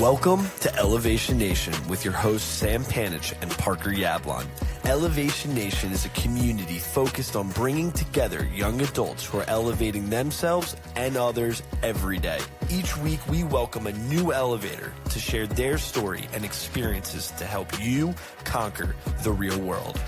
Welcome to Elevation Nation with your hosts Sam Panich and Parker Yablon. Elevation Nation is a community focused on bringing together young adults who are elevating themselves and others every day. Each week, we welcome a new elevator to share their story and experiences to help you conquer the real world.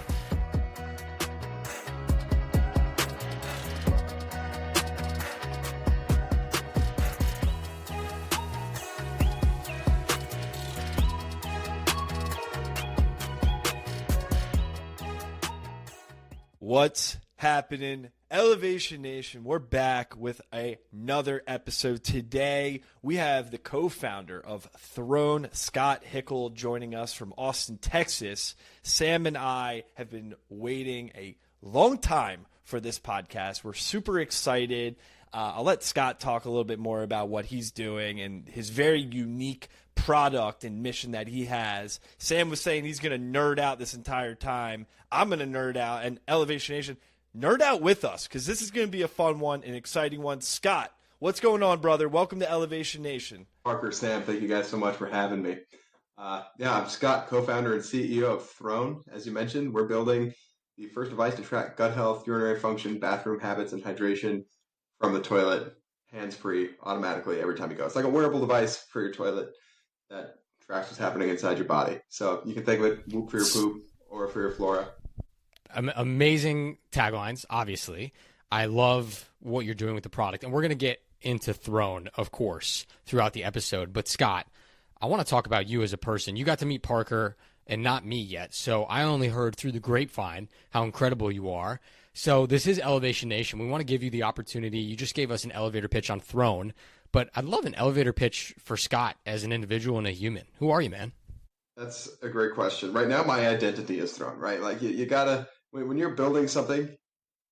What's happening, Elevation Nation? We're back with another episode. Today, we have the co-founder of Throne, Scott Hickle, joining us from Austin, Texas. Sam and I have been waiting a long time for this podcast. We're super excited. I'll let Scott talk a little bit more about what he's doing and his very unique product and mission that he has. Sam was saying he's going to nerd out this entire time. I'm going to nerd out, and Elevation Nation, nerd out with us, because this is going to be a fun one, an exciting one. Scott, what's going on, brother? Welcome to Elevation Nation. Parker, Sam, thank you guys so much for having me. I'm Scott, co-founder and CEO of Throne. As you mentioned, we're building the first device to track gut health, urinary function, bathroom habits, and hydration from the toilet, hands-free, automatically every time you go. It's like a wearable device for your toilet that tracks what's happening inside your body. So you can think of it for your poop or for your flora. Amazing taglines, obviously. I love what you're doing with the product, and we're going to get into Throne, of course, throughout the episode. But Scott, I want to talk about you as a person. You got to meet Parker and not me yet, so I only heard through the grapevine how incredible you are. So this is Elevation Nation. We want to give you the opportunity. You just gave us an elevator pitch on Throne, but I'd love an elevator pitch for Scott as an individual and a human. Who are you, man? That's a great question. Right now, my identity is Throne, right? Like you gotta, when you're building something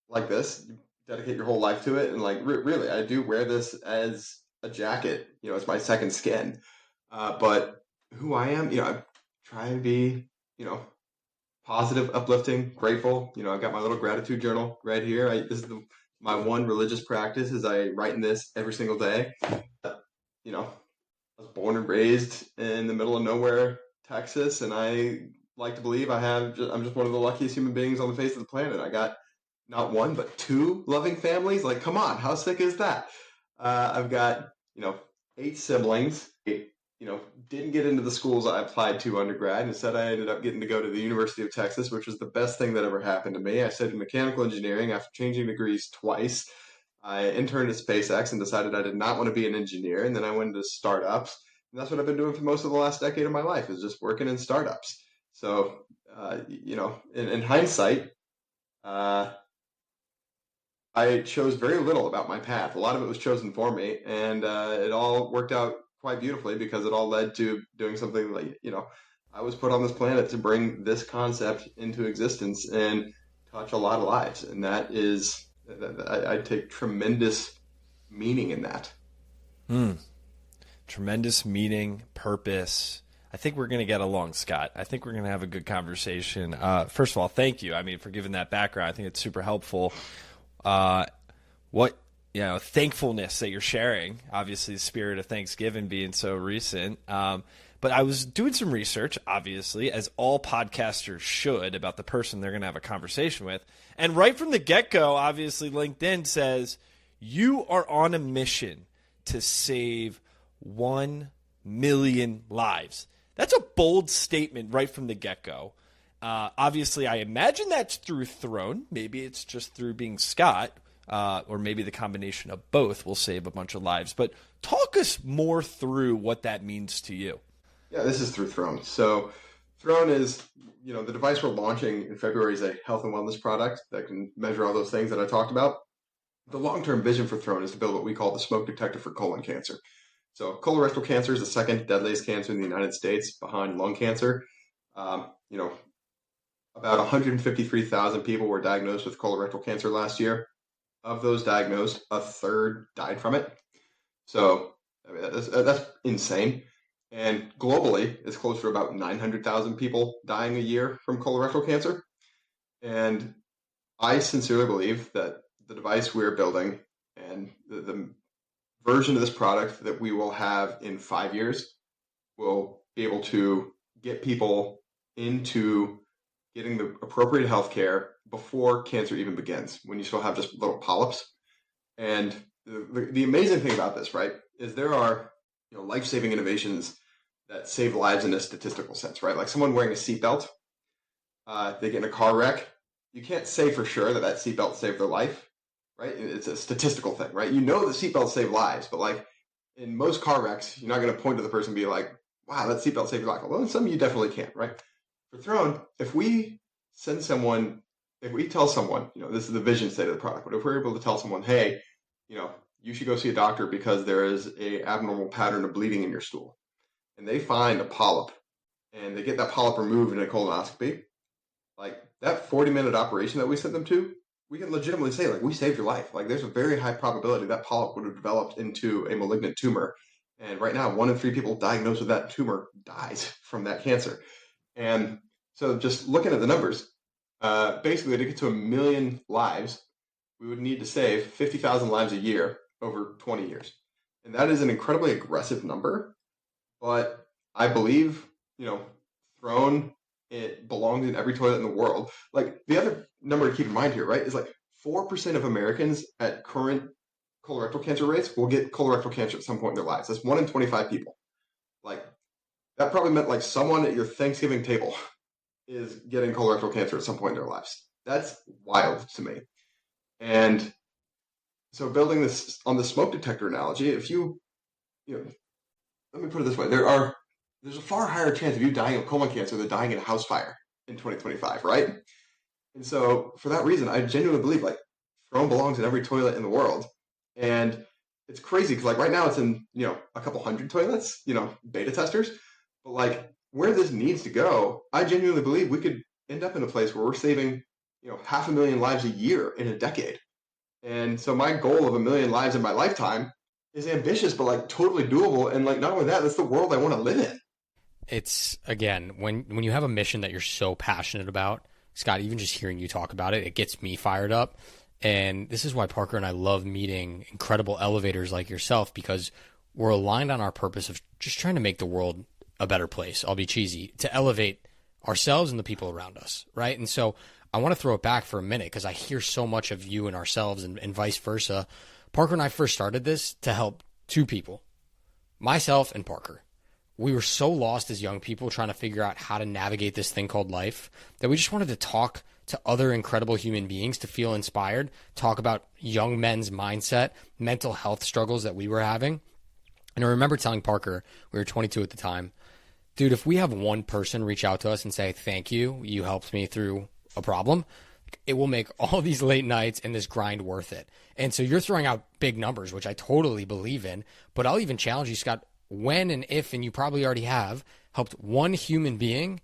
like this, you dedicate your whole life to it. And like, really, I do wear this as a jacket. You know, it's my second skin. But who I am, I try and be, positive, uplifting, grateful. I've got my little gratitude journal right here. My one religious practice is I write in this every single day. I was born and raised in the middle of nowhere, Texas, and I like to believe I'm just one of the luckiest human beings on the face of the planet. I got not one, but two loving families. Like, come on, how sick is that? I've got, 8 siblings. Didn't get into the schools I applied to undergrad. Instead, I ended up getting to go to the University of Texas, which was the best thing that ever happened to me. I studied mechanical engineering after changing degrees twice. I interned at SpaceX and decided I did not want to be an engineer. And then I went into startups. And that's what I've been doing for most of the last decade of my life, is just working in startups. So, in hindsight, I chose very little about my path. A lot of it was chosen for me, and it all worked out quite beautifully because it all led to doing something like, I was put on this planet to bring this concept into existence and touch a lot of lives. And that is, I take tremendous meaning in that. Tremendous meaning, purpose. I think we're going to get along, Scott. I think we're going to have a good conversation. First of all, thank you. For giving that background. I think it's super helpful. Thankfulness that you're sharing, obviously the spirit of Thanksgiving being so recent. But I was doing some research, obviously, as all podcasters should, about the person they're going to have a conversation with. And right from the get-go, obviously, LinkedIn says, you are on a mission to save 1 million lives. That's a bold statement right from the get-go. Obviously, I imagine that's through Throne. Maybe it's just through being Scott, or maybe the combination of both will save a bunch of lives. But talk us more through what that means to you. Yeah, this is through Throne. So Throne is, the device we're launching in February is a health and wellness product that can measure all those things that I talked about. The long-term vision for Throne is to build what we call the smoke detector for colon cancer. So colorectal cancer is the second deadliest cancer in the United States behind lung cancer. About 153,000 people were diagnosed with colorectal cancer last year. Of those diagnosed, a third died from it. So that's insane. And globally, it's close to about 900,000 people dying a year from colorectal cancer. And I sincerely believe that the device we're building and the version of this product that we will have in 5 years will be able to get people into getting the appropriate health care before cancer even begins, when you still have just little polyps. And the amazing thing about this, right, is there are life-saving innovations that save lives in a statistical sense, right? Like someone wearing a seatbelt, they get in a car wreck. You can't say for sure that seatbelt saved their life, right? It's a statistical thing, right? You know that seatbelts save lives, but like in most car wrecks, you're not going to point to the person and be like, wow, that seatbelt saved your life. Although in some you definitely can, right? For Throne, if we tell someone, this is the vision state of the product, but if we're able to tell someone, hey, you should go see a doctor because there is a abnormal pattern of bleeding in your stool, and they find a polyp and they get that polyp removed in a colonoscopy, like that 40-minute operation that we sent them to, we can legitimately say, like, we saved your life. Like, there's a very high probability that polyp would have developed into a malignant tumor. And right now, 1 in 3 people diagnosed with that tumor dies from that cancer. And so just looking at the numbers, basically to get to 1 million lives, we would need to save 50,000 lives a year over 20 years. And that is an incredibly aggressive number. But I believe, Throne, it belongs in every toilet in the world. Like, the other number to keep in mind here, right, is like 4% of Americans at current colorectal cancer rates will get colorectal cancer at some point in their lives. That's 1 in 25 people. Like, that probably meant like someone at your Thanksgiving table is getting colorectal cancer at some point in their lives. That's wild to me. And so building this on the smoke detector analogy, if let me put it this way, there's a far higher chance of you dying of colon cancer than dying in a house fire in 2025, right? And so for that reason, I genuinely believe like Throne belongs in every toilet in the world. And it's crazy because like right now it's in, a couple hundred toilets, beta testers. But like where this needs to go, I genuinely believe we could end up in a place where we're saving, 500,000 lives a year in a decade. And so my goal of 1 million lives in my lifetime is ambitious, but like totally doable. And like not only that, that's the world I want to live in. It's, again, when you have a mission that you're so passionate about, Scott, even just hearing you talk about it, it gets me fired up. And this is why Parker and I love meeting incredible elevators like yourself, because we're aligned on our purpose of just trying to make the world a better place. I'll be cheesy, to elevate ourselves and the people around us, right? And so I want to throw it back for a minute because I hear so much of you and ourselves and vice versa. Parker and I first started this to help 2 people, myself and Parker. We were so lost as young people trying to figure out how to navigate this thing called life that we just wanted to talk to other incredible human beings to feel inspired, talk about young men's mindset, mental health struggles that we were having. And I remember telling Parker, we were 22 at the time, dude, if we have one person reach out to us and say, thank you, you helped me through a problem, it will make all these late nights and this grind worth it. And so you're throwing out big numbers, which I totally believe in, but I'll even challenge you, Scott, when and if, and you probably already have, helped one human being,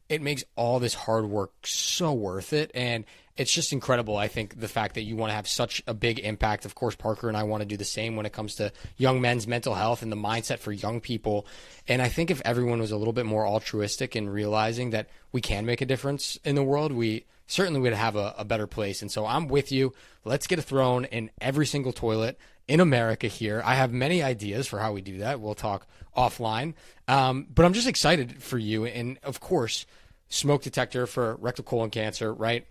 it makes all this hard work so worth it. And it's just incredible. I think the fact that you want to have such a big impact. Of course, Parker and I want to do the same when it comes to young men's mental health and the mindset for young people. And I think if everyone was a little bit more altruistic in realizing that we can make a difference in the world, we certainly would have a better place. And so I'm with you. Let's get a Throne in every single toilet in America here. I have many ideas for how we do that. We'll talk offline. But I'm just excited for you. And of course, smoke detector for rectal colon cancer, right?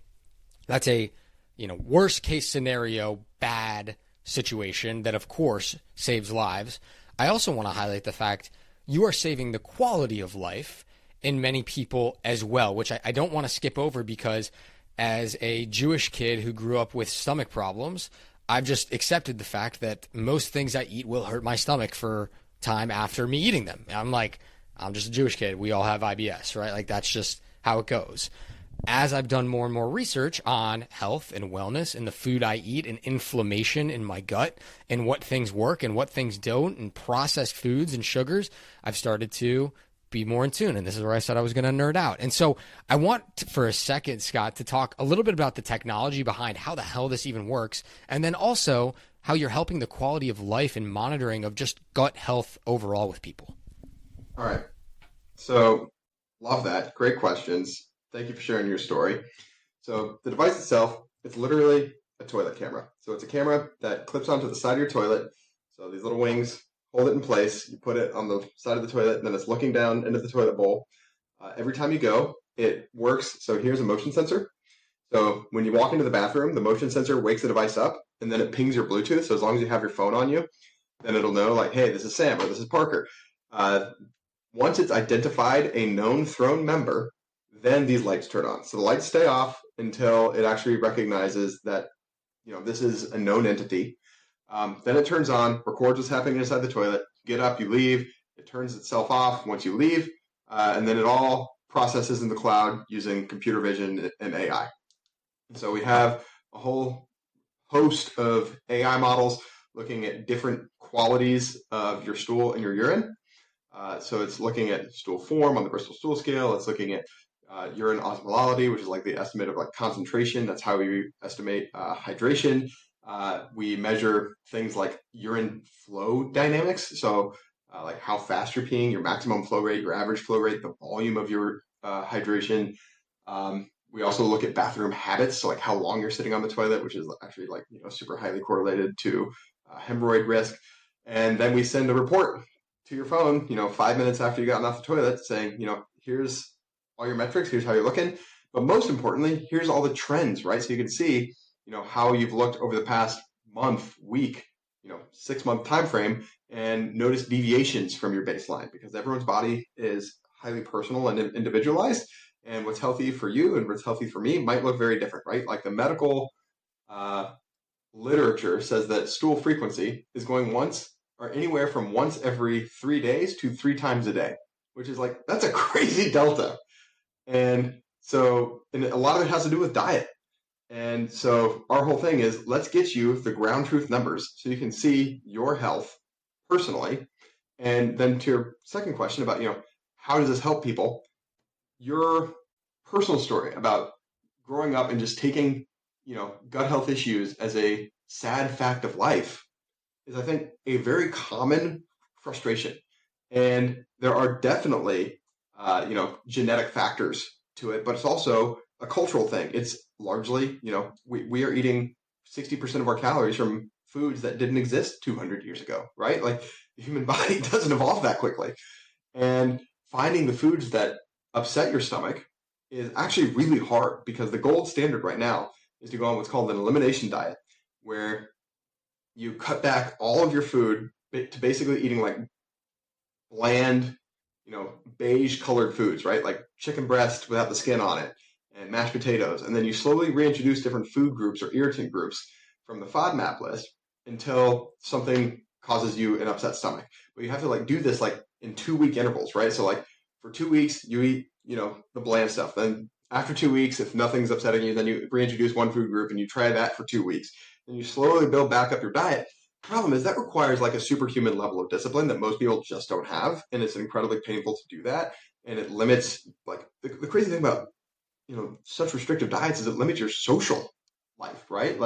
That's a, worst case scenario, bad situation that of course saves lives. I also want to highlight the fact you are saving the quality of life in many people as well, which I don't want to skip over because as a Jewish kid who grew up with stomach problems, I've just accepted the fact that most things I eat will hurt my stomach for time after me eating them. I'm just a Jewish kid. We all have IBS, right? Like that's just how it goes. As I've done more and more research on health and wellness and the food I eat and inflammation in my gut and what things work and what things don't and processed foods and sugars, I've started to be more in tune. And this is where I said I was going to nerd out. And so I want to, for a second, Scott, to talk a little bit about the technology behind how the hell this even works. And then also how you're helping the quality of life and monitoring of just gut health overall with people. All right. So love that. Great questions. Thank you for sharing your story. So the device itself, it's literally a toilet camera. So it's a camera that clips onto the side of your toilet. So these little wings hold it in place. You put it on the side of the toilet, and then it's looking down into the toilet bowl. Every time you go, it works. So here's a motion sensor. So when you walk into the bathroom, the motion sensor wakes the device up, and then it pings your Bluetooth. So as long as you have your phone on you, then it'll know like, hey, this is Sam or this is Parker. Once it's identified a known Throne member, then these lights turn on. So the lights stay off until it actually recognizes that, this is a known entity. Then it turns on, records what's happening inside the toilet. You get up, you leave. It turns itself off once you leave, and then it all processes in the cloud using computer vision and AI. So we have a whole host of AI models looking at different qualities of your stool and your urine. So it's looking at stool form on the Bristol stool scale. It's looking at urine osmolality, which is like the estimate of like concentration. That's how we estimate hydration. We measure things like urine flow dynamics. So like how fast you're peeing, your maximum flow rate, your average flow rate, the volume of your hydration. We also look at bathroom habits, so like how long you're sitting on the toilet, which is actually like super highly correlated to hemorrhoid risk. And then we send a report to your phone, 5 minutes after you gotten off the toilet, saying, here's all your metrics, here's how you're looking. But most importantly, here's all the trends, right? So you can see, how you've looked over the past month, week, 6-month time frame, and notice deviations from your baseline, because everyone's body is highly personal and individualized. And what's healthy for you and what's healthy for me might look very different, right? Like the medical literature says that stool frequency is going once or anywhere from once every 3 days to 3 times a day, which is like, that's a crazy delta. And so, and a lot of it has to do with diet. And so our whole thing is, let's get you the ground truth numbers so you can see your health personally. And then to your second question about, how does this help people? Your personal story about growing up and just taking, gut health issues as a sad fact of life is, I think, a very common frustration. And there are definitely, genetic factors to it, but it's also a cultural thing. It's largely, we are eating 60% of our calories from foods that didn't exist 200 years ago, right? Like the human body doesn't evolve that quickly. And finding the foods that upset your stomach is actually really hard, because the gold standard right now is to go on what's called an elimination diet, where you cut back all of your food to basically eating like bland, beige colored foods, right? Like chicken breast without the skin on it and mashed potatoes. And then you slowly reintroduce different food groups or irritant groups from the FODMAP list until something causes you an upset stomach. But you have to do this in 2-week intervals, right? So for 2 weeks, you eat, the bland stuff. Then after 2 weeks, if nothing's upsetting you, then you reintroduce one food group and you try that for 2 weeks. Then you slowly build back up your diet. Problem is that requires a superhuman level of discipline that most people just don't have. And it's incredibly painful to do that. And it limits, the crazy thing about, such restrictive diets is it limits your social life, right?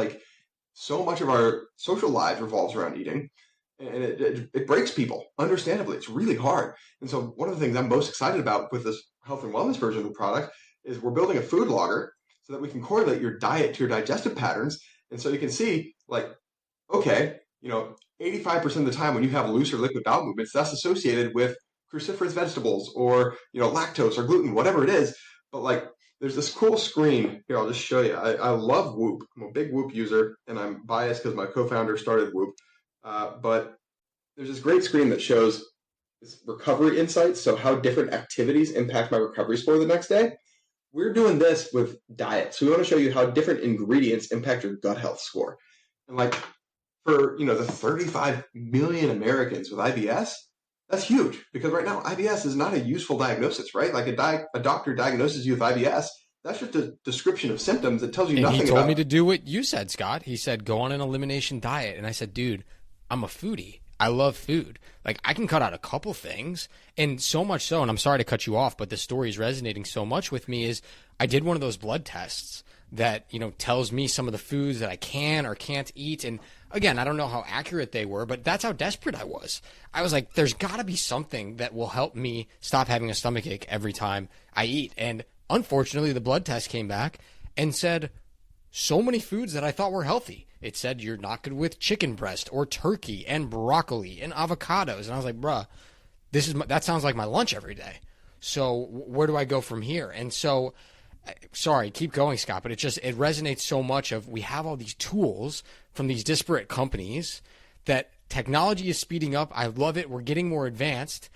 So much of our social lives revolves around eating. And it breaks people, understandably. It's really hard. And so one of the things I'm most excited about with this health and wellness version of the product is we're building a food logger so that we can correlate your diet to your digestive patterns. And so you can see, okay, 85% of the time when you have loose or liquid bowel movements, that's associated with cruciferous vegetables or, lactose or gluten, whatever it is. But there's this cool screen here. I'll just show you. I love Whoop. I'm a big Whoop user, and I'm biased because my co-founder started Whoop. But there's this great screen that shows this recovery insights. So how different activities impact my recovery score the next day. We're doing this with diet. So we want to show you how different ingredients impact your gut health score. And for, the 35 million Americans with IBS, that's huge, because right now IBS is not a useful diagnosis, right? A doctor diagnoses you with IBS. That's just a description of symptoms that tells you nothing about it. He told me to do what you said, Scott. He said, go on an elimination diet. And I said, dude, I'm a foodie. I love food. I can cut out a couple things, and so much so, and I'm sorry to cut you off, but the story is resonating so much with me, is I did one of those blood tests that, tells me some of the foods that I can or can't eat. And again, I don't know how accurate they were, but that's how desperate I was. I was like, there's got to be something that will help me stop having a stomachache every time I eat. And unfortunately, the blood test came back and said, so many foods that I thought were healthy. It said you're not good with chicken breast or turkey and broccoli and avocados. And I was like, bruh, that sounds like my lunch every day. So where do I go from here? And so, sorry, keep going, Scott, but it resonates so much of we have all these tools from these disparate companies that technology is speeding up. I love it. We're getting more advanced.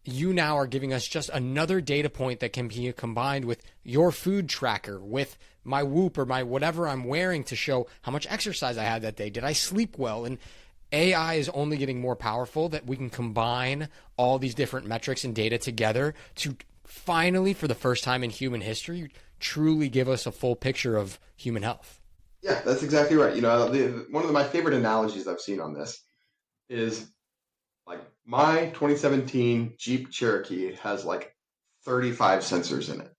You now are giving us just another data point that can be combined with your food tracker, with my Whoop or my whatever I'm wearing to show how much exercise I had that day. Did I sleep well? And AI is only getting more powerful, that we can combine all these different metrics and data together to finally, for the first time in human history, truly give us a full picture of human health. Yeah, that's exactly right. One of my favorite analogies I've seen on this is like my 2017 Jeep Cherokee has like 35 sensors in it.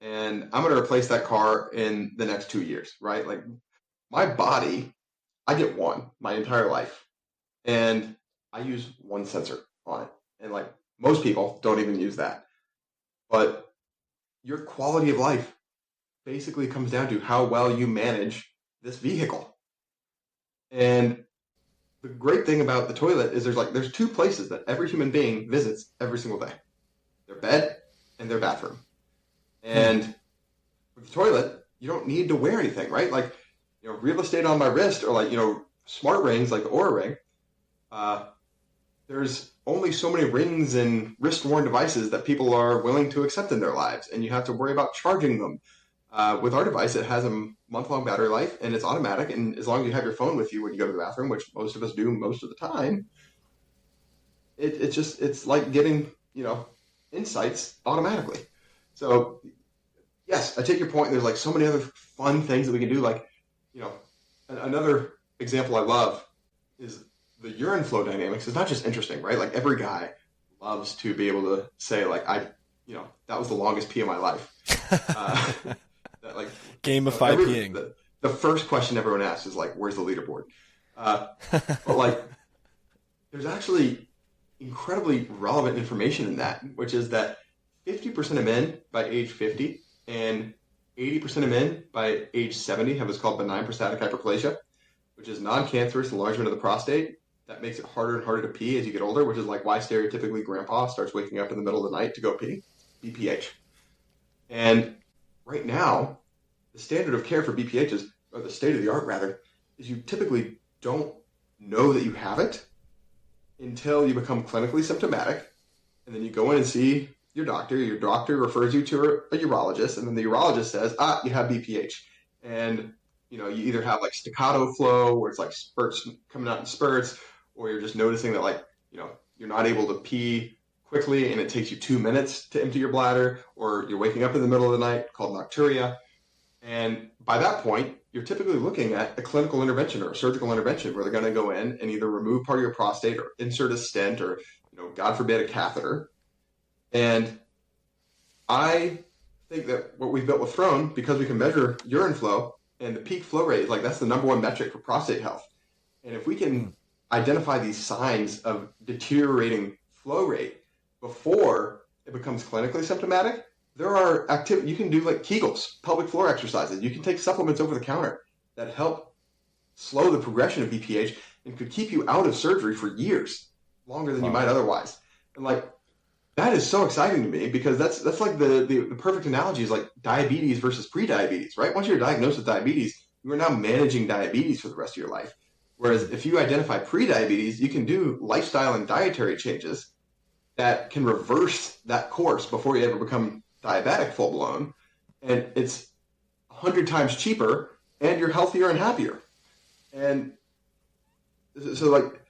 And I'm going to replace that car in the next 2 years, right? Like my body, I get one my entire life, and I use one sensor on it. And like most people don't even use that. But your quality of life basically comes down to how well you manage this vehicle. And the great thing about the toilet is there's two places that every human being visits every single day: their bed and their bathroom. And with the toilet, you don't need to wear anything, right? Like, real estate on my wrist, or like, smart rings like the Aura Ring. There's only so many rings and wrist-worn devices that people are willing to accept in their lives, and you have to worry about charging them. With our device, it has a month-long battery life, and it's automatic, and as long as you have your phone with you when you go to the bathroom, which most of us do most of the time, it's like getting, insights automatically. So, yes, I take your point. There's like so many other fun things that we can do. Like, another example I love is the urine flow dynamics. It's not just interesting, right? Like every guy loves to be able to say, like, that was the longest pee of my life. That, like, Gamify peeing. The first question everyone asks is like, where's the leaderboard? But like, there's actually incredibly relevant information in that, which is that 50% of men by age 50 and 80% of men by age 70 have what's called benign prostatic hyperplasia, which is non-cancerous enlargement of the prostate that makes it harder and harder to pee as you get older, which is like why stereotypically grandpa starts waking up in the middle of the night to go pee, BPH. And right now, the standard of care for BPH or the state of the art rather, is you typically don't know that you have it until you become clinically symptomatic, and then you go in and see your doctor refers you to a urologist, and then the urologist says, you have BPH. And, you either have like staccato flow where it's like spurts coming out in spurts, or you're just noticing that like, you're not able to pee quickly and it takes you 2 minutes to empty your bladder, or you're waking up in the middle of the night, called nocturia. And by that point, you're typically looking at a clinical intervention or a surgical intervention where they're going to go in and either remove part of your prostate or insert a stent or, God forbid, a catheter. And I think that what we've built with Throne, because we can measure urine flow and the peak flow rate, like that's the number one metric for prostate health. And if we can identify these signs of deteriorating flow rate before it becomes clinically symptomatic, there are activities you can do, like Kegels, pelvic floor exercises. You can take supplements over the counter that help slow the progression of BPH and could keep you out of surgery for years, longer than you might otherwise. And like, that is so exciting to me, because that's like the perfect analogy is like diabetes versus pre-diabetes, right? Once you're diagnosed with diabetes, you are now managing diabetes for the rest of your life. Whereas if you identify pre-diabetes, you can do lifestyle and dietary changes that can reverse that course before you ever become diabetic full blown. And it's 100 times cheaper, and you're healthier and happier. And so like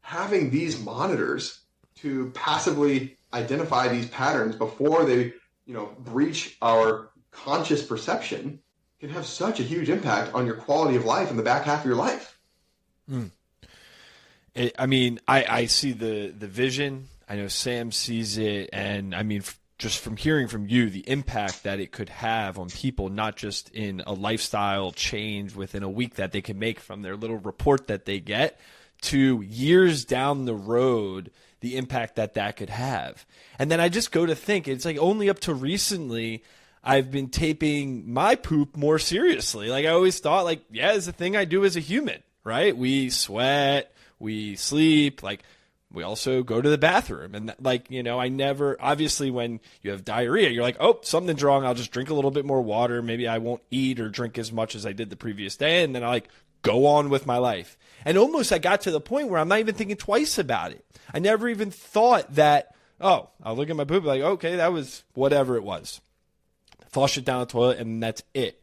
having these monitors to passively identify these patterns before they, breach our conscious perception can have such a huge impact on your quality of life in the back half of your life. I see the vision. I know Sam sees it. And I mean, just from hearing from you, the impact that it could have on people, not just in a lifestyle change within a week that they can make from their little report that they get, to years down the road, the impact that could have. And then I just go to think, it's like only up to recently, I've been taping my poop more seriously. Like, I always thought, like, yeah, it's a thing I do as a human, right? We sweat, we sleep, like, we also go to the bathroom. And, like, you know, I never, obviously, when you have diarrhea, you're like, oh, something's wrong. I'll just drink a little bit more water. Maybe I won't eat or drink as much as I did the previous day. And then I, like, go on with my life. And almost I got to the point where I'm not even thinking twice about it. I never even thought that, oh, I'll look at my poop, like, okay, that was whatever it was. Flush it down the toilet, and that's it.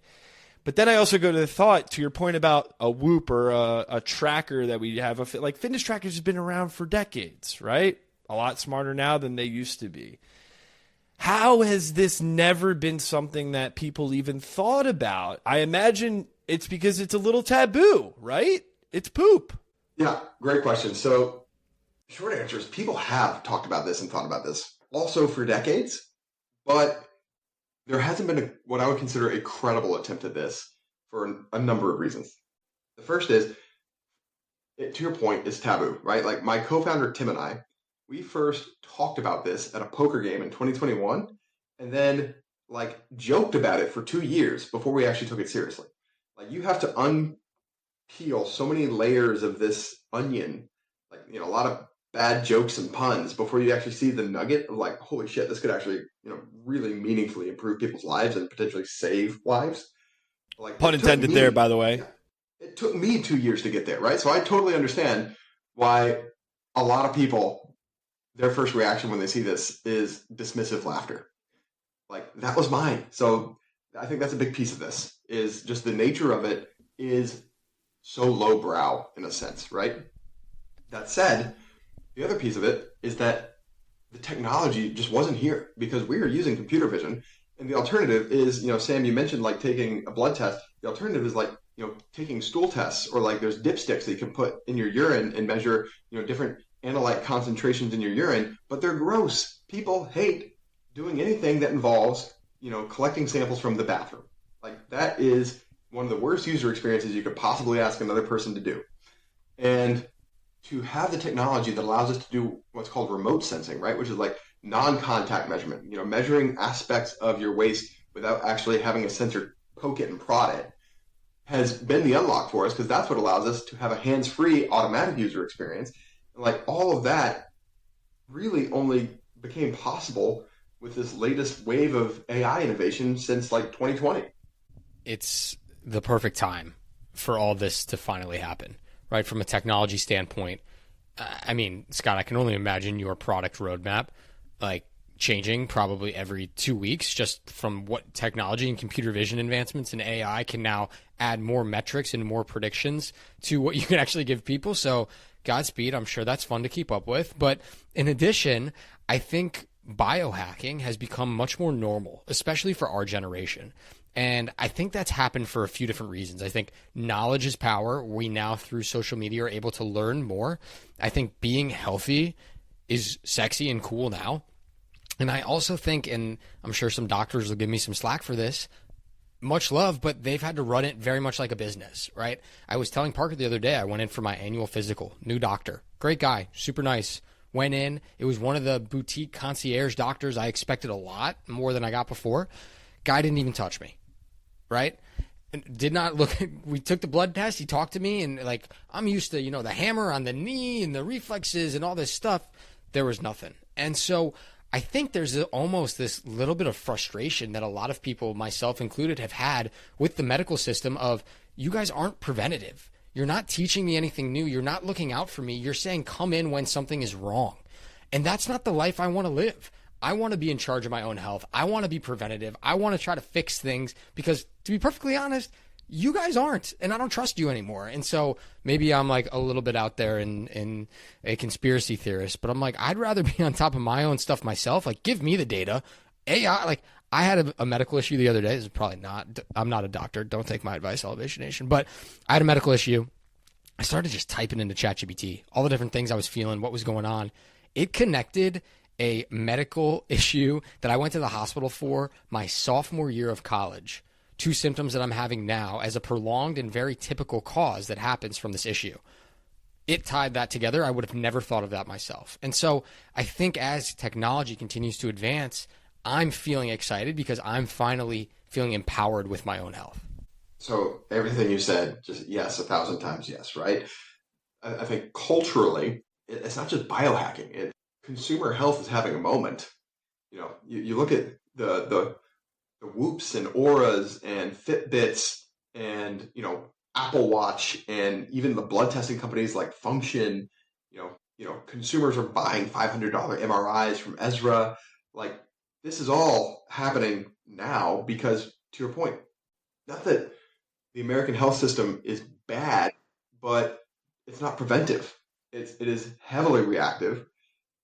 But then I also go to the thought, to your point about a Whoop or a tracker that we have. Like, fitness trackers have been around for decades, right? A lot smarter now than they used to be. How has this never been something that people even thought about? I imagine it's because it's a little taboo, right? It's poop. Yeah, great question. So short answer is people have talked about this and thought about this also for decades, but there hasn't been what I would consider a credible attempt at this for a number of reasons. The first is, to your point, is taboo, right? Like, my co-founder Tim and I, we first talked about this at a poker game in 2021, and then, like, joked about it for 2 years before we actually took it seriously. Like, you have to unpeel so many layers of this onion, like, you know, a lot of bad jokes and puns before you actually see the nugget of, like, holy shit, this could actually, you know, really meaningfully improve people's lives and potentially save lives. Like, pun intended there, by the way. It took me 2 years to get there, right? So I totally understand why a lot of people, their first reaction when they see this is dismissive laughter. Like, that was mine. So I think that's a big piece of this, is just the nature of it is so lowbrow in a sense, right? That said, the other piece of it is that the technology just wasn't here because we were using computer vision. And the alternative is, you know, Sam, you mentioned, like, taking a blood test. The alternative is, like, you know, taking stool tests, or, like, there's dipsticks that you can put in your urine and measure, you know, different analyte concentrations in your urine, but they're gross. People hate doing anything that involves, you know, collecting samples from the bathroom. Like, that is one of the worst user experiences you could possibly ask another person to do. And to have the technology that allows us to do what's called remote sensing, right, which is like non-contact measurement, you know, measuring aspects of your waist without actually having a sensor poke it and prod it, has been the unlock for us, because that's what allows us to have a hands-free automatic user experience. And, like, all of that really only became possible with this latest wave of AI innovation since, like, 2020. It's the perfect time for all this to finally happen, right? From a technology standpoint. I mean, Scott, I can only imagine your product roadmap, like, changing probably every 2 weeks, just from what technology and computer vision advancements and AI can now add more metrics and more predictions to what you can actually give people. So Godspeed. I'm sure that's fun to keep up with. But in addition, I think biohacking has become much more normal, especially for our generation. And I think that's happened for a few different reasons. I think knowledge is power. We now, through social media, are able to learn more. I think being healthy is sexy and cool now. And I also think, and I'm sure some doctors will give me some slack for this, much love, but they've had to run it very much like a business, right? I was telling Parker the other day, I went in for my annual physical, new doctor, great guy, super nice. Went in, it was one of the boutique concierge doctors. I expected a lot more than I got before. Guy didn't even touch me, right? Did not look. We took the blood test. He talked to me, and, like, I'm used to, you know, the hammer on the knee and the reflexes and all this stuff. There was nothing. And so I think there's almost this little bit of frustration that a lot of people, myself included, have had with the medical system of, you guys aren't preventative. You're not teaching me anything new. You're not looking out for me. You're saying come in when something is wrong. And that's not the life I want to live. I want to be in charge of my own health. I want to be preventative. I want to try to fix things because, to be perfectly honest, you guys aren't, and I don't trust you anymore. And so maybe I'm, like, a little bit out there in a conspiracy theorist, but I'm like, I'd rather be on top of my own stuff myself. Like, give me the data. AI, like, I had a medical issue the other day. This is probably not, I'm not a doctor. Don't take my advice, Elevation Nation. But I had a medical issue. I started just typing into ChatGPT, all the different things I was feeling, what was going on. It connected a medical issue that I went to the hospital for my sophomore year of college to symptoms that I'm having now as a prolonged and very typical cause that happens from this issue. It tied that together. I would have never thought of that myself. And so I think as technology continues to advance, I'm feeling excited because I'm finally feeling empowered with my own health. So everything you said, just yes, 1,000 times yes, right? I think culturally, it's not just biohacking. Consumer health is having a moment. You look at the Whoops and Auras and Fitbits and Apple Watch and even the blood testing companies like Function. Consumers are buying $500 MRIs from Ezra. Like, this is all happening now because, to your point, not that the American health system is bad, but it's not preventive. It is heavily reactive,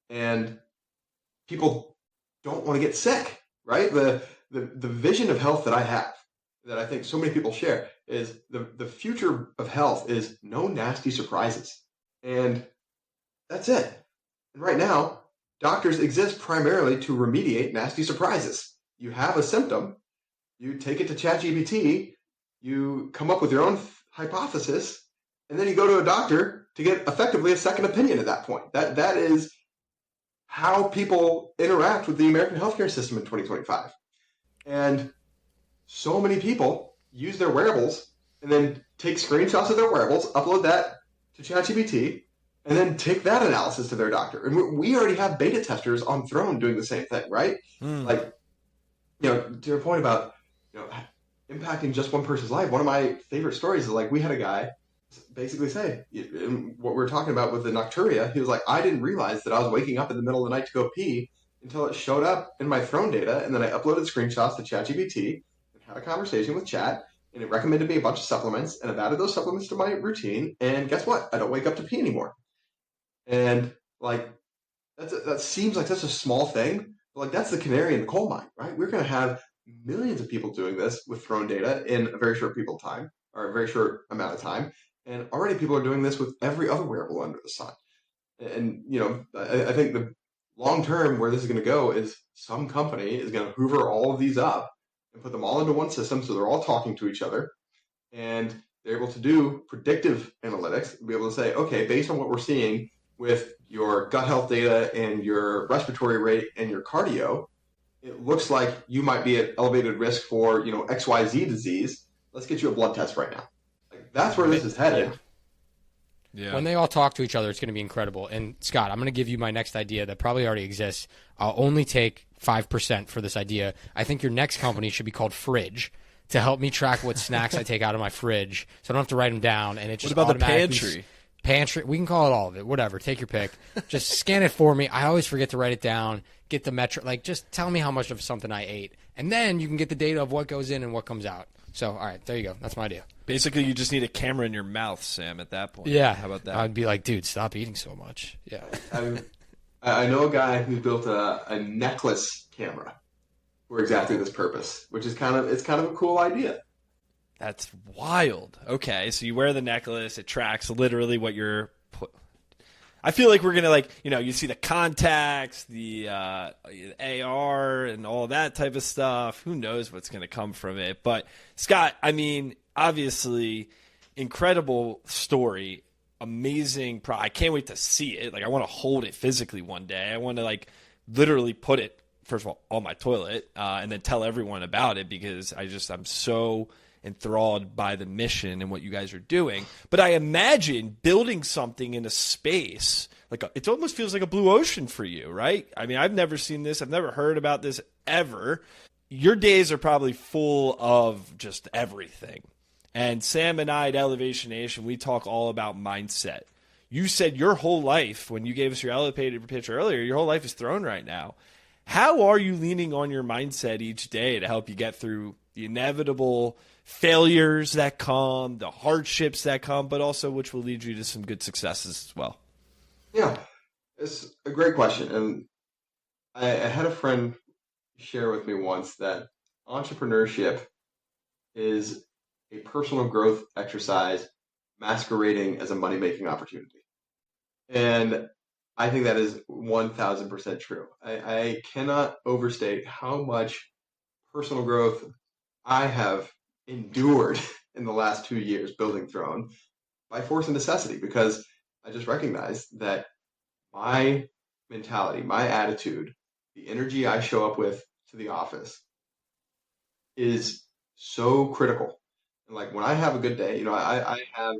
and people don't want to get sick, right? The vision of health that I have, that I think so many people share, is the future of health is no nasty surprises. And that's it. And right now, doctors exist primarily to remediate nasty surprises. You have a symptom, you take it to ChatGPT, you come up with your own hypothesis, and then you go to a doctor to get effectively a second opinion at that point. That is how people interact with the American healthcare system in 2025. And so many people use their wearables and then take screenshots of their wearables, upload that to ChatGPT, and then take that analysis to their doctor. And we already have beta testers on Throne doing the same thing, right? Like, to your point about, impacting just one person's life, one of my favorite stories is, like, we had a guy basically say, what we were talking about with the nocturia, he was like, I didn't realize that I was waking up in the middle of the night to go pee until it showed up in my Throne data, and then I uploaded screenshots to ChatGPT and had a conversation with Chat, and it recommended me a bunch of supplements, and I've added those supplements to my routine, and guess what? I don't wake up to pee anymore. And, like, that seems like such a small thing, but, like, that's the canary in the coal mine, right? We're going to have millions of people doing this with Throne data in a very short amount of time. And already people are doing this with every other wearable under the sun. And, I think the long term where this is going to go is some company is going to hoover all of these up and put them all into one system so they're all talking to each other. And they're able to do predictive analytics and be able to say, okay, based on what we're seeing with your gut health data and your respiratory rate and your cardio, it looks like you might be at elevated risk for, XYZ disease. Let's get you a blood test right now. Like, that's where this is headed. Yeah. When they all talk to each other, it's going to be incredible. And Scott, I'm going to give you my next idea that probably already exists. I'll only take 5% for this idea. I think your next company should be called Fridge, to help me track what snacks I take out of my fridge, so I don't have to write them down. And it just what about the pantry? Pantry, we can call it all of it. Whatever, take your pick. Just scan it for me. I always forget to write it down. Get the metric. Like, just tell me how much of something I ate, and then you can get the data of what goes in and what comes out. So, all right, there you go. That's my idea. Basically, you just need a camera in your mouth, Sam, at that point. Yeah. How about that? I'd be like, dude, stop eating so much. Yeah. I know a guy who built a necklace camera for exactly this purpose, which is kind of a cool idea. That's wild. Okay, so you wear the necklace. It tracks literally what you're I feel like we're going to, you see the contacts, the AR and all that type of stuff. Who knows what's going to come from it. But, Scott, I mean, obviously, incredible story. Amazing. I can't wait to see it. Like, I want to hold it physically one day. I want to, literally put it, first of all, on my toilet and then tell everyone about it because I'm so enthralled by the mission and what you guys are doing. But I imagine building something in a space, it almost feels like a blue ocean for you, right? I mean, I've never seen this. I've never heard about this ever. Your days are probably full of just everything. And Sam and I at Elevation Nation, we talk all about mindset. You said your whole life, when you gave us your elevator pitch earlier, your whole life is Throne right now. How are you leaning on your mindset each day to help you get through the inevitable failures that come, the hardships that come, but also which will lead you to some good successes as well? Yeah, it's a great question. And I had a friend share with me once that entrepreneurship is a personal growth exercise masquerading as a money-making opportunity. And I think that is 1,000% true. I cannot overstate how much personal growth I have endured in the last 2 years building Throne by force and necessity, because I just recognized that my mentality, my attitude, the energy I show up with to the office is so critical. And like when I have a good day, I have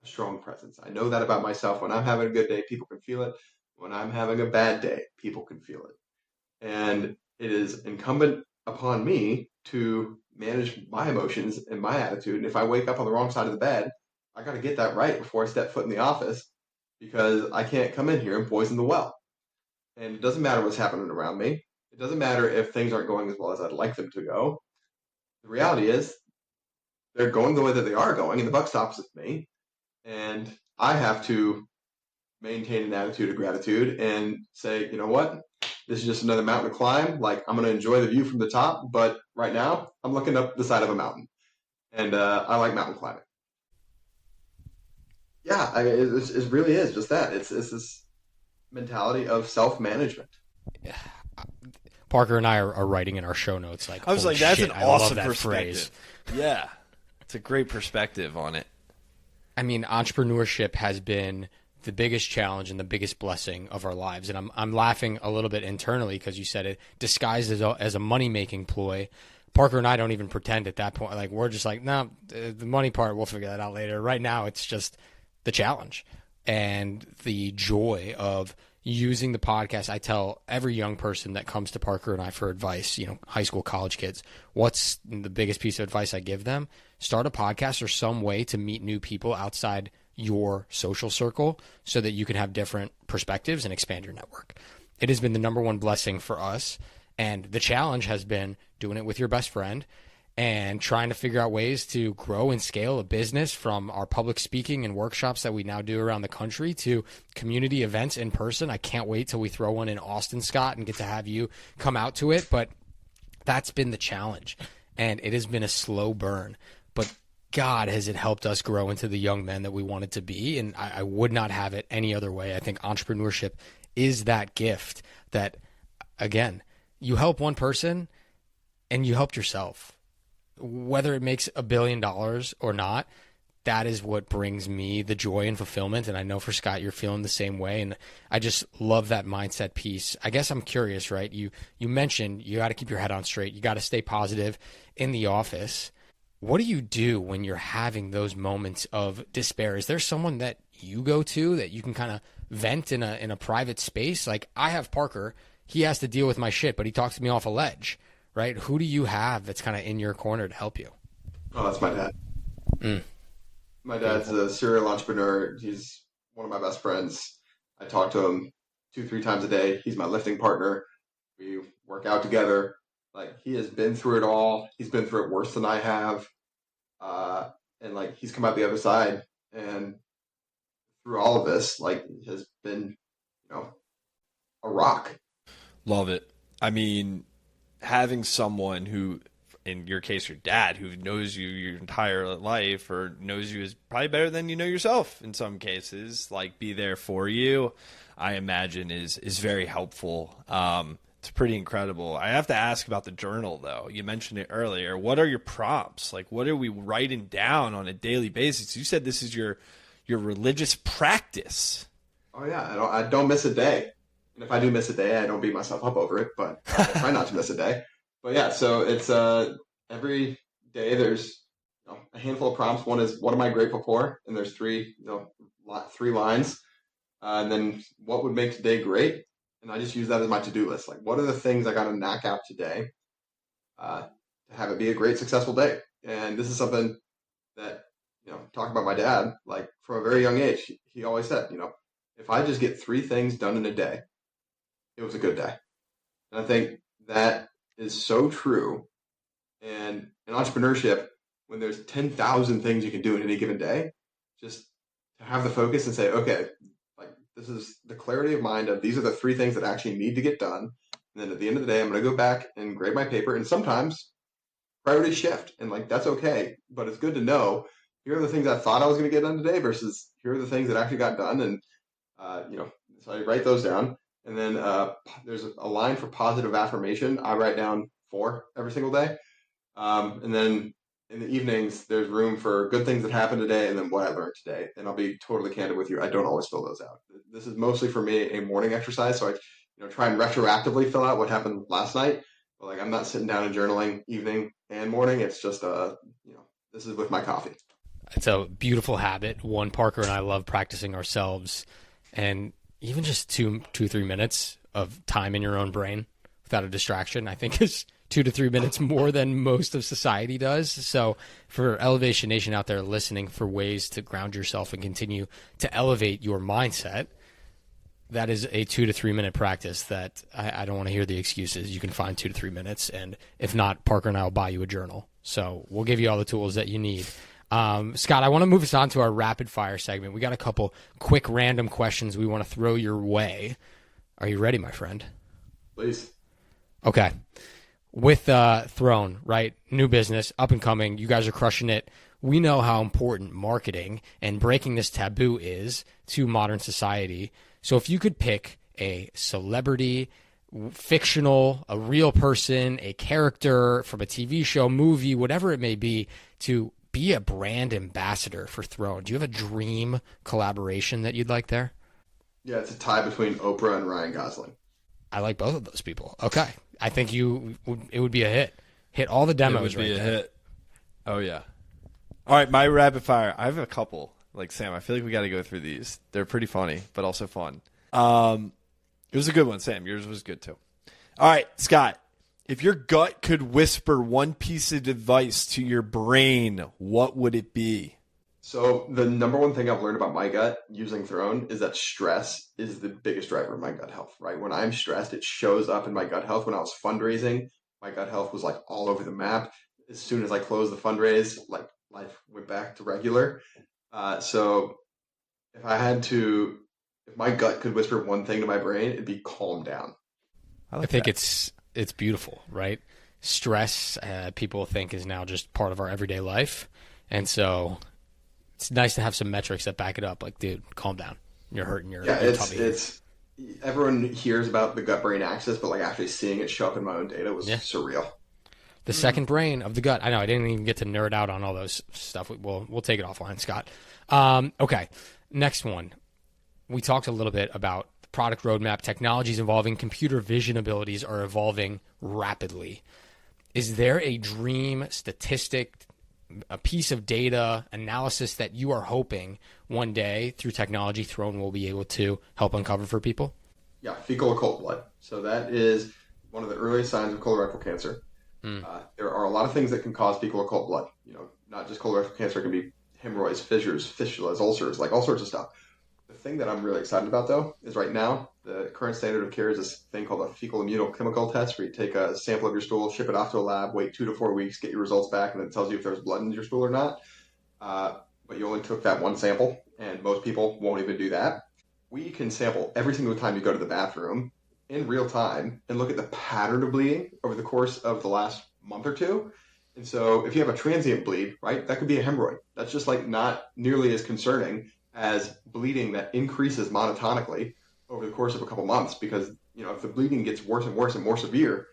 a strong presence. I know that about myself. When I'm having a good day, people can feel it. When I'm having a bad day, people can feel it. And it is incumbent upon me to manage my emotions and my attitude. And if I wake up on the wrong side of the bed, I got to get that right before I step foot in the office, because I can't come in here and poison the well. And it doesn't matter what's happening around me. It doesn't matter if things aren't going as well as I'd like them to go. The reality is they're going the way that they are going, and the buck stops with me. And I have to maintain an attitude of gratitude and say, you know what? This is just another mountain to climb. Like, I'm going to enjoy the view from the top, but right now I'm looking up the side of a mountain, and I like mountain climbing. Yeah, it really is just that. It's this mentality of self-management. Parker and I are writing in our show notes. Like, I was holy like, that's shit, an I love awesome that perspective. phrase. Yeah, it's a great perspective on it. I mean, entrepreneurship has been the biggest challenge and the biggest blessing of our lives. And I'm laughing a little bit internally because you said it disguised as a money-making ploy. Parker and I don't even pretend at that point. Like, we're just like, no, the money part, we'll figure that out later. Right now, it's just the challenge and the joy of using the podcast. I tell every young person that comes to Parker and I for advice, high school, college kids, what's the biggest piece of advice I give them? Start a podcast or some way to meet new people outside your social circle so that you can have different perspectives and expand your network. It has been the number one blessing for us. And the challenge has been doing it with your best friend and trying to figure out ways to grow and scale a business, from our public speaking and workshops that we now do around the country to community events in person. I can't wait till we throw one in Austin, Scott, and get to have you come out to it. But that's been the challenge, and it has been a slow burn. But God, has it helped us grow into the young men that we wanted to be, and I would not have it any other way. I think entrepreneurship is that gift that, again, you help one person and you helped yourself. Whether it makes $1 billion or not, that is what brings me the joy and fulfillment. And I know for Scott, you're feeling the same way. And I just love that mindset piece. I guess I'm curious, right? You mentioned you got to keep your head on straight. You got to stay positive in the office. What do you do when you're having those moments of despair? Is there someone that you go to that you can kind of vent in a private space? Like, I have Parker. He has to deal with my shit, but he talks to me off a ledge, right? Who do you have that's kind of in your corner to help you? Oh, that's my dad. My dad's a serial entrepreneur. He's one of my best friends. I talk to him 2-3 times a day. He's my lifting partner. We work out together. Like, he has been through it all. He's been through it worse than I have. And like, he's come out the other side, and through all of this, like, has been, a rock. Love it. I mean, having someone who, in your case, your dad, who knows you your entire life, or knows you as probably better than you know yourself in some cases, like, be there for you, I imagine is very helpful. It's pretty incredible. I have to ask about the journal, though. You mentioned it earlier. What are your prompts? Like, what are we writing down on a daily basis? You said this is your religious practice. Oh yeah, I don't miss a day. And if I do miss a day, I don't beat myself up over it, but I try not to miss a day. But yeah, so it's every day there's a handful of prompts. One is, what am I grateful for? And there's three lines. And then, what would make today great? And I just use that as my to-do list. Like, what are the things I got to knock out today to have it be a great, successful day? And this is something that, talking about my dad, like, from a very young age, he always said, if I just get 3 things done in a day, it was a good day. And I think that is so true. And in entrepreneurship, when there's 10,000 things you can do in any given day, just to have the focus and say, okay, like, this is the clarity of mind of, these are the 3 things that actually need to get done. And then at the end of the day, I'm going to go back and grade my paper. And sometimes priorities shift, and like, that's okay. But it's good to know, here are the things I thought I was going to get done today versus here are the things that actually got done. And, so I write those down. And then there's a line for positive affirmation. I write down 4 every single day. And then in the evenings, there's room for good things that happened today and then what I learned today. And I'll be totally candid with you, I don't always fill those out. This is mostly for me a morning exercise. So I try and retroactively fill out what happened last night. But like I'm not sitting down and journaling evening and morning. It's just this is with my coffee. It's a beautiful habit. One, Parker and I love practicing ourselves, and even just 3 minutes of time in your own brain without a distraction, I think is 2 to 3 minutes more than most of society does. So for Elevation Nation out there listening for ways to ground yourself and continue to elevate your mindset, that is a 2 to 3 minute practice that I don't want to hear the excuses. You can find 2 to 3 minutes. And if not, Parker and I will buy you a journal. So we'll give you all the tools that you need. Scott, I want to move us on to our rapid fire segment. We got a couple quick random questions we want to throw your way. Are you ready, my friend? Please. Okay. With Throne, right? New business, up and coming. You guys are crushing it. We know how important marketing and breaking this taboo is to modern society. So if you could pick a celebrity, fictional, a real person, a character from a TV show, movie, whatever it may be, to be a brand ambassador for Throne, do you have a dream collaboration that you'd like there? Yeah, it's a tie between Oprah and Ryan Gosling. I like both of those people. Okay. I think it would be a hit. Hit all the demos it would be right a there. hit. Oh, yeah. All right, my rapid fire. I have a couple. Like, Sam, I feel like we got to go through these. They're pretty funny, but also fun. It was a good one, Sam. Yours was good, too. All right, Scott. If your gut could whisper one piece of advice to your brain, what would it be? So the number one thing I've learned about my gut using Throne is that stress is the biggest driver of my gut health, right? When I'm stressed, it shows up in my gut health. When I was fundraising, my gut health was like all over the map. As soon as I closed the fundraise, like life went back to regular. So if my gut could whisper one thing to my brain, it'd be calm down. I think it's beautiful, right? Stress, people think is now just part of our everyday life. And so it's nice to have some metrics that back it up. Like, dude, calm down. You're hurting your tummy. It's everyone hears about the gut brain axis, but like actually seeing it show up in my own data was surreal. The second brain of the gut. I know I didn't even get to nerd out on all those stuff. We'll take it offline, Scott. Okay, next one. We talked a little bit about the product roadmap. Technology's evolving. Computer vision abilities are evolving rapidly. Is there a dream statistic, a piece of data analysis that you are hoping one day through technology Throne will be able to help uncover for people? Yeah, fecal occult blood. So that is one of the earliest signs of colorectal cancer. There are a lot of things that can cause fecal occult blood. Not just colorectal cancer. It can be hemorrhoids, fissures, fistulas, ulcers, like all sorts of stuff. The thing that I'm really excited about, though, is right now the current standard of care is this thing called a fecal immunochemical test, where you take a sample of your stool, ship it off to a lab, wait 2 to 4 weeks, get your results back, and it tells you if there's blood in your stool or not. But you only took that one sample, and most people won't even do that. We can sample every single time you go to the bathroom in real time and look at the pattern of bleeding over the course of the last month or two. And so if you have a transient bleed, right, that could be a hemorrhoid. That's just like not nearly as concerning as bleeding that increases monotonically over the course of a couple months, because if the bleeding gets worse and worse and more severe,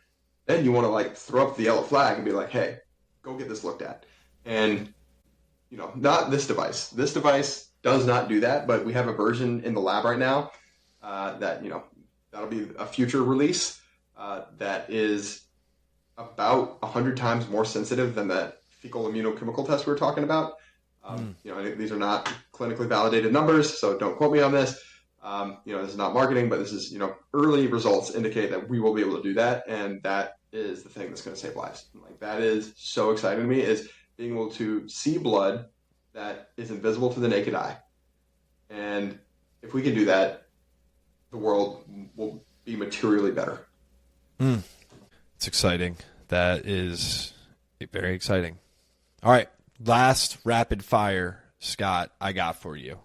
then you want to like throw up the yellow flag and be like, hey, go get this looked at. And not this device. This device does not do that, but we have a version in the lab right now that that'll be a future release that is about 100 times more sensitive than that fecal immunochemical test we were talking about. These are not clinically validated numbers, so don't quote me on this. This is not marketing, but this is, early results indicate that we will be able to do that. And that is the thing that's going to save lives. Like, that is so exciting to me, is being able to see blood that is invisible to the naked eye. And if we can do that, the world will be materially better. It's exciting. That is very exciting. All right. Last rapid fire, Scott, I got for you.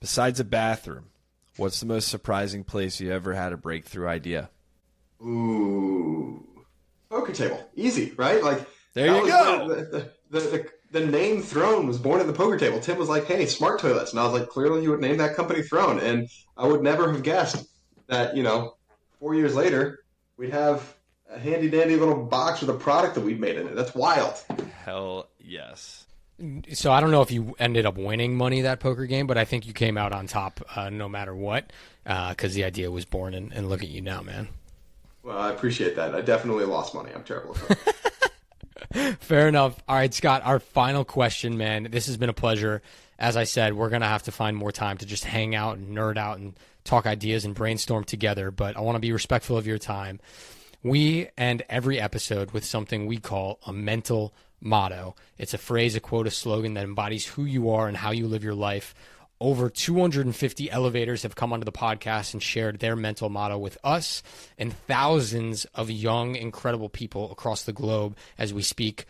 Besides a bathroom, what's the most surprising place you ever had a breakthrough idea? Ooh. Poker table. Easy, right? Like, there you go. The name Throne was born in the poker table. Tim was like, hey, smart toilets. And I was like, clearly you would name that company Throne. And I would never have guessed that, 4 years later, we'd have a handy dandy little box with a product that we've made in it. That's wild. Hell yes. So I don't know if you ended up winning money that poker game, but I think you came out on top no matter what, because the idea was born, and look at you now, man. Well, I appreciate that. I definitely lost money. I'm terrible at that. Fair enough. All right, Scott, our final question, man. This has been a pleasure. As I said, we're going to have to find more time to just hang out and nerd out and talk ideas and brainstorm together, but I want to be respectful of your time. We end every episode with something we call a mental motto. It's a phrase, a quote, a slogan that embodies who you are and how you live your life. Over 250 elevators have come onto the podcast and shared their mental motto with us and thousands of young, incredible people across the globe as we speak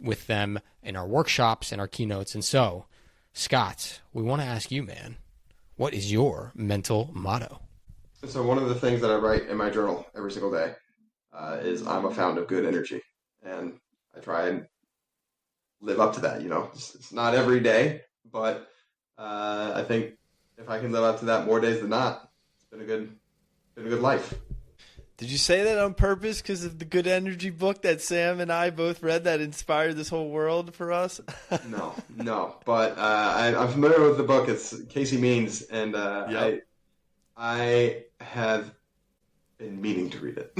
with them in our workshops and our keynotes. And so, Scott, we want to ask you, man, what is your mental motto? So one of the things that I write in my journal every single day is I'm a fount of good energy. And I try and live up to that, you know. It's not every day, but I think if I can live up to that more days than not, it's been a good life. Did you say that on purpose because of the Good Energy book that Sam and I both read that inspired this whole world for us? No. But I'm familiar with the book. It's Casey Means, and Yep. I have been meaning to read it.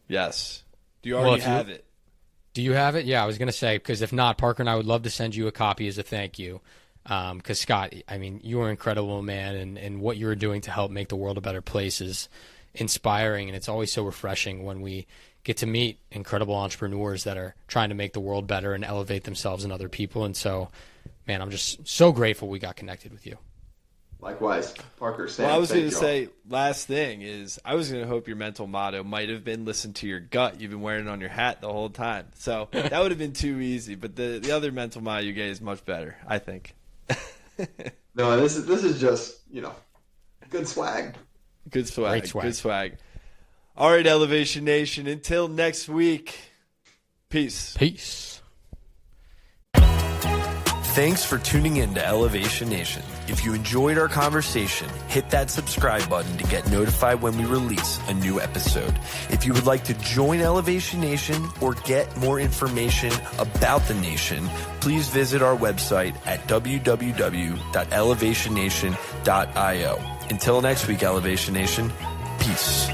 Yes. Do you already have it? Do you have it? Yeah, I was going to say, because if not, Parker and I would love to send you a copy as a thank you. Because, Scott, I mean, you are an incredible man, and what you're doing to help make the world a better place is inspiring, and it's always so refreshing when we get to meet incredible entrepreneurs that are trying to make the world better and elevate themselves and other people. And so, man, I'm just so grateful we got connected with you. Likewise, Parker, Sam. Well, I was going to y'all. say, last thing is, I was going to hope your mental motto might have been listen to your gut. You've been wearing it on your hat the whole time. So that would have been too easy. But the other mental motto you gave is much better, I think. No, this is just, you know, good swag. Good swag. Great swag. Good swag. All right, Elevation Nation. Until next week, peace. Peace. Thanks for tuning in to Elevation Nation. If you enjoyed our conversation, hit that subscribe button to get notified when we release a new episode. If you would like to join Elevation Nation or get more information about the nation, please visit our website at www.elevationnation.io. Until next week, Elevation Nation, peace.